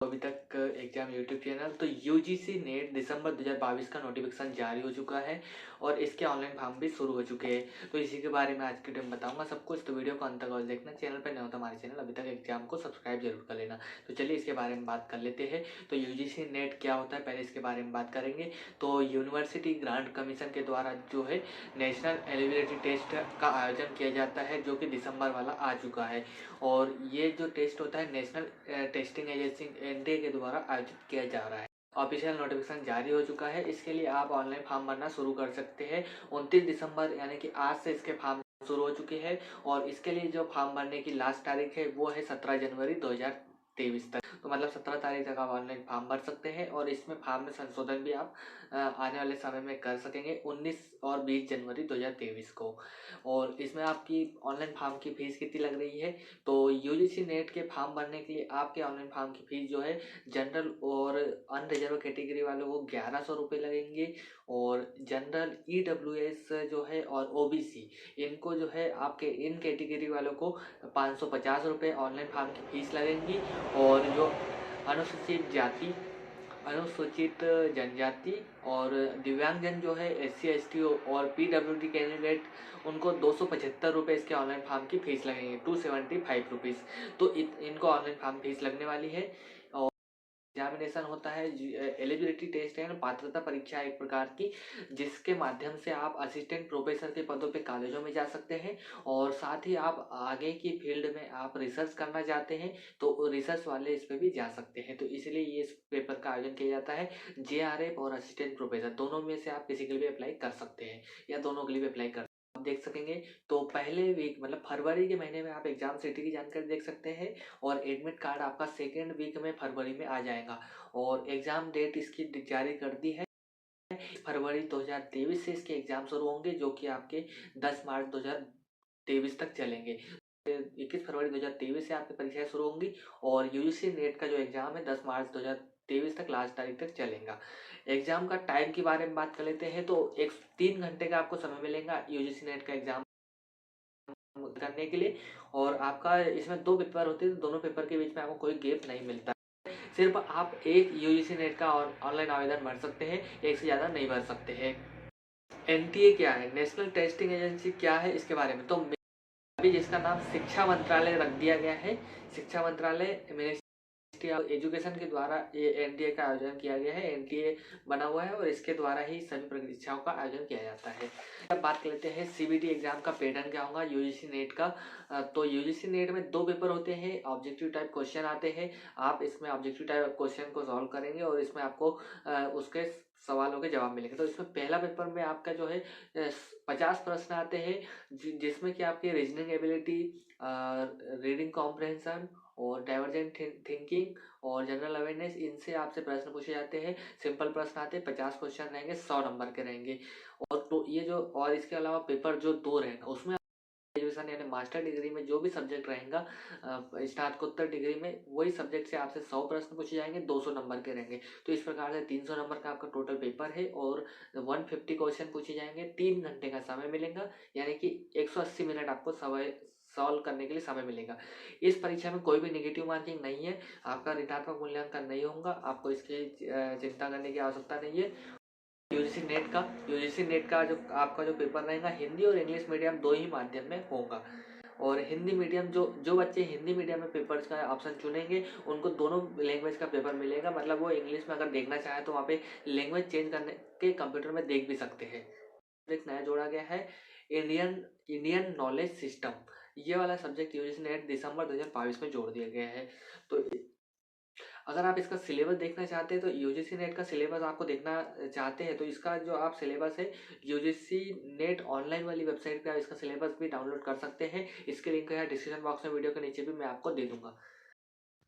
अभी तक exam YouTube channel. तो यूजीसी नेट दिसंबर 2022 का नोटिफिकेशन जारी हो चुका है और इसके ऑनलाइन फॉर्म भी शुरू हो चुके हैं। तो इसी के बारे में आज की वीडियो में बताऊंगा सब कुछ। तो वीडियो को अंत तक और देखना। चैनल पर नहीं हो तो हमारे चैनल अभी तक एग्जाम को सब्सक्राइब जरूर कर लेना। तो चलिए इसके बारे में बात कर लेते हैं। तो यूजीसी नेट क्या होता है, पहले इसके बारे में बात करेंगे। तो यूनिवर्सिटी ग्रांट कमीशन के द्वारा जो है नेशनल एलिजिबिलिटी टेस्ट का आयोजन किया जाता है, जो कि दिसंबर वाला आ चुका है। और ये जो टेस्ट होता है नेशनल टेस्टिंग एजेंसी एनटीए के द्वारा आयोजित किया जा रहा है। ऑफिशियल नोटिफिकेशन जारी हो चुका है। इसके लिए आप ऑनलाइन फॉर्म भरना शुरू कर सकते हैं। 29 दिसंबर यानी कि आज से इसके फॉर्म शुरू हो चुके हैं। और इसके लिए जो फॉर्म भरने की लास्ट तारीख है वो है 17 जनवरी 2023 तक। तो मतलब 17 तारीख तक आप ऑनलाइन फॉर्म भर सकते हैं और इसमें फॉर्म में संशोधन भी आप आने वाले समय में कर सकेंगे 19 और 20 जनवरी 2023 को। और इसमें आपकी ऑनलाइन फॉर्म की फीस कितनी लग रही है? तो यूजीसी नेट के फॉर्म भरने के लिए आपके ऑनलाइन फॉर्म की फीस जो है जनरल और अनरिजर्व कैटेगरी वालों को 1100 रुपये लगेंगे। और जनरल ईडब्ल्यूएस जो है और ओबीसी इनको जो है आपके इन कैटेगरी वालों को 550 रुपये ऑनलाइन फॉर्म की फीस लगेंगी। और जो अनुसूचित जाति, अनुसूचित जनजाति और दिव्यांगजन जो है SC ST और PWD कैंडिडेट उनको 275 रुपये इसके ऑनलाइन फॉर्म की फीस लगेंगे, 275 रुपीज़। तो इनको ऑनलाइन फॉर्म फीस लगने वाली है। एग्जामिनेशन होता है, एलिजिबिलिटी टेस्ट है ना, पात्रता परीक्षा एक प्रकार की, जिसके माध्यम से आप असिस्टेंट प्रोफेसर के पदों पे कॉलेजों में जा सकते हैं। और साथ ही आप आगे की फील्ड में आप रिसर्च करना चाहते हैं तो रिसर्च वाले इस पे भी जा सकते हैं। तो इसलिए ये इस पेपर का आयोजन किया जाता है। JRF और असिस्टेंट प्रोफेसर दोनों में से आप किसी के लिए भी अप्लाई कर सकते हैं या दोनों के लिए भी अप्लाई कर आप देख सकेंगे। तो पहले वीक मतलब फरवरी के महीने में आप एग्जाम सिटी की जानकारी देख सकते हैं। और एडमिट कार्ड आपका सेकेंड वीक में फरवरी में आ जाएगा। और एग्जाम डेट इसकी जारी कर दी है। फरवरी 2023 से इसके एग्जाम शुरू होंगे, जो कि आपके 10 मार्च 2023 तक चलेंगे। 21 फरवरी 2023 से आपकी परीक्षाएं शुरू होंगी। और यूजीसी नेट का जो एग्जाम है 10 मार्च 2023 तक लास्ट तारीख तक चलेगा। एग्जाम का टाइम के बारे में बात कर लेते हैं। तो 3 घंटे का आपको समय मिलेगा यूजीसी नेट का एग्जाम करने के लिए। और आपका इसमें 2 पेपर होते हैं, दोनों पेपर के बीच में आपको कोई गैप नहीं मिलता। सिर्फ आप एक यूजीसी नेट का ऑनलाइन आवेदन भर सकते हैं, एक से ज़्यादा नहीं भर सकते हैं। एनटीए क्या है, नेशनल टेस्टिंग एजेंसी क्या है, इसके बारे में तो अभी जिसका नाम शिक्षा मंत्रालय रख दिया गया है। शिक्षा मंत्रालय मिनिस्ट्री ऑफ एजुकेशन के द्वारा ये एनटीए का आयोजन किया गया है। एनटीए बना हुआ है और इसके द्वारा ही सभी परीक्षाओं का आयोजन किया जाता है। अब बात कर लेते हैं सीबीटी एग्जाम का पैटर्न क्या होगा यूजीसी नेट का। तो यूजीसी नेट में 2 पेपर होते हैं, ऑब्जेक्टिव टाइप क्वेश्चन आते हैं। आप इसमें ऑब्जेक्टिव टाइप क्वेश्चन को सॉल्व करेंगे और इसमें आपको उसके सवालों के जवाब मिलेंगे। तो इसमें पहला पेपर में आपका जो है 50 प्रश्न आते हैं, जिसमें कि आपकी रीजनिंग एबिलिटी, रीडिंग कॉम्प्रहेंशन और डाइवर्जेंट थिंकिंग और जनरल अवेयरनेस, इनसे आपसे प्रश्न पूछे जाते हैं। सिंपल प्रश्न आते हैं, 50 क्वेश्चन रहेंगे, 100 नंबर के रहेंगे। और तो ये जो और इसके अलावा पेपर जो 2 रहेगा उसमें ग्रेजुएशन यानी मास्टर डिग्री में जो भी सब्जेक्ट रहेगा, स्नातकोत्तर डिग्री में वही सब्जेक्ट से आपसे 100 प्रश्न पूछे जाएंगे, 200 नंबर के रहेंगे। तो इस प्रकार से 300 नंबर का आपका टोटल पेपर है और 150 क्वेश्चन पूछे जाएंगे। 3 घंटे का समय मिलेगा, यानी कि 180 मिनट आपको समय सॉल्व करने के लिए समय मिलेगा। इस परीक्षा में कोई भी नेगेटिव मार्किंग नहीं है, आपका ऋणात्मक मूल्यांकन नहीं होगा, आपको इसकी चिंता करने की आवश्यकता नहीं है। यूजीसी नेट का जो आपका जो पेपर रहेगा हिंदी और इंग्लिश मीडियम 2 ही माध्यम में होगा। और हिंदी मीडियम जो जो बच्चे हिंदी मीडियम में पेपर्स का ऑप्शन चुनेंगे उनको दोनों लैंग्वेज का पेपर मिलेगा। मतलब वो इंग्लिश में अगर देखना चाहे तो वहाँ पे लैंग्वेज चेंज करने के कंप्यूटर में देख भी सकते हैं। एक नया जोड़ा गया है, इंडियन इंडियन नॉलेज सिस्टम। ये वाला सब्जेक्ट यूजीसी नेट दिसंबर 2022 में जोड़ दिया गया है। तो अगर आप इसका सिलेबस देखना चाहते हैं तो यूजीसी नेट का सिलेबस आपको देखना चाहते हैं तो इसका जो आप सिलेबस है यूजीसी नेट ऑनलाइन वाली वेबसाइट पे आप इसका सिलेबस भी डाउनलोड कर सकते हैं। इसके लिंक है डिस्क्रिप्शन बॉक्स में, वीडियो के नीचे भी मैं आपको दे दूंगा।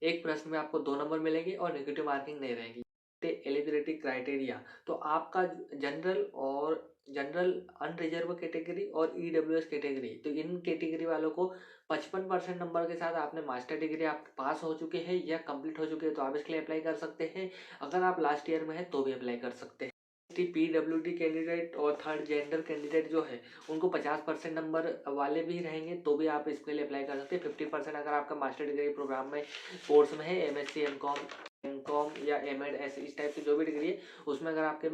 एक प्रश्न में आपको 2 नंबर मिलेंगे और नेगेटिव मार्किंग नहीं रहेगी। एलिजिबिलिटी क्राइटेरिया, तो आपका जनरल और जनरल अनरिजर्व कैटेगरी और ईडब्ल्यूएस कैटेगरी, तो इन कैटेगरी वालों को 55% नंबर के साथ आपने मास्टर डिग्री आप पास हो चुके हैं या कंप्लीट हो चुके हैं तो आप इसके लिए अप्लाई कर सकते हैं। अगर आप लास्ट ईयर में हैं तो भी अप्लाई कर सकते हैं। PWD कैंडिडेट और थर्ड जेंडर कैंडिडेट जो है उनको 50% नंबर वाले भी रहेंगे तो भी आप इसके लिए अप्लाई कर सकते हैं। 50% अगर आपका मास्टर डिग्री प्रोग्राम में कोर्स में है, MSc MCom एमकॉम या एमएड ऐसे इस टाइप की जो भी डिग्री है उसमें अगर आपके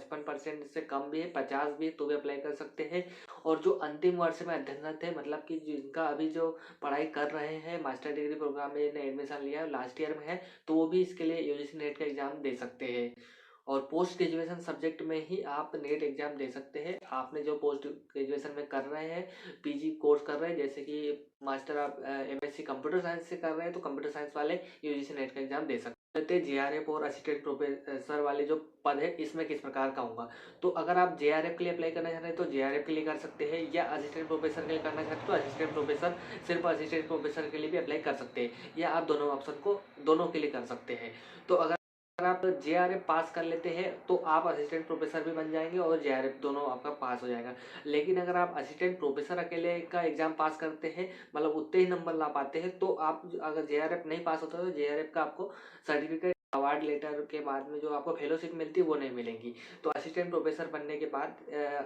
55% से कम भी है, 50 भी है, तो भी अप्लाई कर सकते हैं। और जो अंतिम वर्ष में अध्ययनरत है, मतलब कि जिनका अभी जो पढ़ाई कर रहे हैं, मास्टर डिग्री प्रोग्राम में ने एडमिशन लिया है, लास्ट ईयर में है, तो वो भी इसके लिए यूजीसी नेट का एग्जाम दे सकते हैं। और पोस्ट ग्रेजुएशन सब्जेक्ट में ही आप नेट एग्जाम दे सकते हैं। आपने जो पोस्ट ग्रेजुएशन में कर रहे हैं, पीजी कोर्स कर रहे हैं, जैसे कि मास्टर आप एमएससी कंप्यूटर साइंस से कर रहे हैं, तो कंप्यूटर साइंस वाले यूजीसी नेट का एग्जाम दे सकते हैं। जेआरएफ और असिस्टेंट प्रोफेसर वाले जो पद है, इसमें किस प्रकार का होगा, तो अगर आप जेआरएफ के लिए अप्लाई करना चाहते हैं तो जेआरएफ के लिए कर सकते हैं, या असिस्टेंट प्रोफेसर के लिए करना चाहते हैं तो असिस्टेंट प्रोफेसर, सिर्फ असिस्टेंट प्रोफेसर के लिए भी अप्लाई कर सकते हैं, या आप दोनों ऑप्शन को दोनों के लिए कर सकते हैं। तो अगर आप जेआरएफ पास कर लेते हैं तो आप असिस्टेंट प्रोफेसर भी बन जाएंगे और जेआरएफ दोनों आपका पास हो जाएगा। लेकिन अगर आप असिस्टेंट प्रोफेसर अकेले का एग्जाम पास करते हैं, मतलब उतने ही नंबर ला पाते हैं, तो आप अगर जेआरएफ नहीं पास होता तो जेआरएफ का आपको सर्टिफिकेट अवार्ड लेटर के बाद में जो आपको फेलोशिप मिलती है वो नहीं मिलेगी। तो असिस्टेंट प्रोफेसर बनने के बाद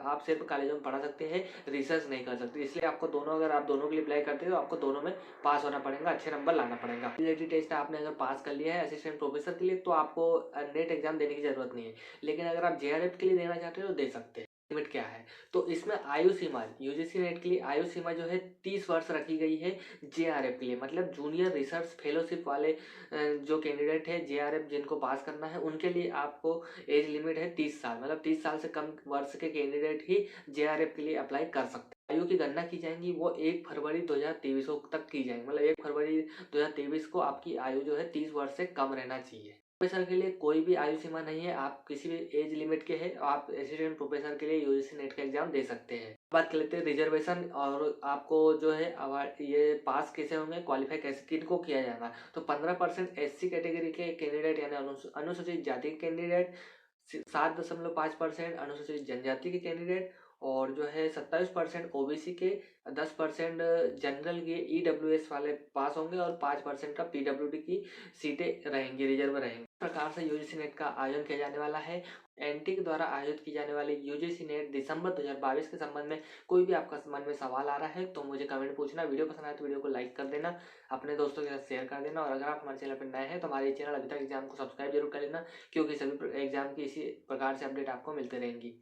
आप सिर्फ कॉलेजों में पढ़ा सकते हैं, रिसर्च नहीं कर सकते। इसलिए आपको दोनों, अगर आप दोनों के लिए अप्लाई करते हैं तो आपको दोनों में पास होना पड़ेगा, अच्छे नंबर लाना पड़ेगा। रिलेटेड टेस्ट आपने अगर पास कर लिया है असिस्टेंट प्रोफेसर के लिए तो आपको नेट एग्जाम देने की जरूरत नहीं है। लेकिन अगर आप जेआरएफ के लिए देना चाहते हो तो दे सकते हैं। लिमिट क्या है, तो इसमें आयु सीमा, यूजीसी नेट के लिए आयु सीमा जो है 30 वर्ष रखी गई है। जेआरएफ के लिए मतलब जूनियर रिसर्च फेलोशिप वाले जो कैंडिडेट है जेआरएफ जिनको पास करना है, उनके लिए आपको एज लिमिट है 30 साल, मतलब 30 साल से कम वर्ष के कैंडिडेट ही जेआरएफ के लिए अप्लाई कर सकते हैं। आयु की गणना की जाएंगी वो 1 फरवरी 2023 तक की जाएंगी, मतलब 1 फरवरी 2023 को आपकी आयु जो है 30 वर्ष से कम रहना चाहिए। प्रोफेसर के लिए कोई भी आयु सीमा नहीं है, आप किसी भी एज लिमिट के हैं, आप असिस्टेंट प्रोफेसर के लिए यूजीसी नेट का एग्जाम दे सकते हैं। बात कर लेते हैं रिजर्वेशन, और आपको जो है ये पास कैसे होंगे, क्वालिफाई कैसे किनको किया जाएगा, तो 15% एससी कैटेगरी के कैंडिडेट यानी अनुसूचित जाति के कैंडिडेट, 7.5% अनुसूचित जनजाति के कैंडिडेट, और जो है 27% ओबीसी के, 10% जनरल के ईडब्ल्यूएस वाले पास होंगे, और 5% का पीडब्ल्यूडी की सीटें रहेंगी, रिजर्व रहेंगी। इस प्रकार से यूजीसी नेट का आयोजन किया जाने वाला है। एनटी के द्वारा आयोजित की जाने वाली यूजीसी नेट दिसंबर 2022 के संबंध में कोई भी आपका मन में सवाल आ रहा है तो मुझे कमेंट पूछना। वीडियो पसंद आए तो वीडियो को लाइक कर देना, अपने दोस्तों के साथ शेयर कर देना, और अगर आप हमारे चैनल पर नए हैं तो हमारे चैनल अभी तक एग्जाम को सब्सक्राइब जरूर कर लेना, क्योंकि सभी एग्जाम की इसी प्रकार से अपडेट आपको मिलते रहेंगी।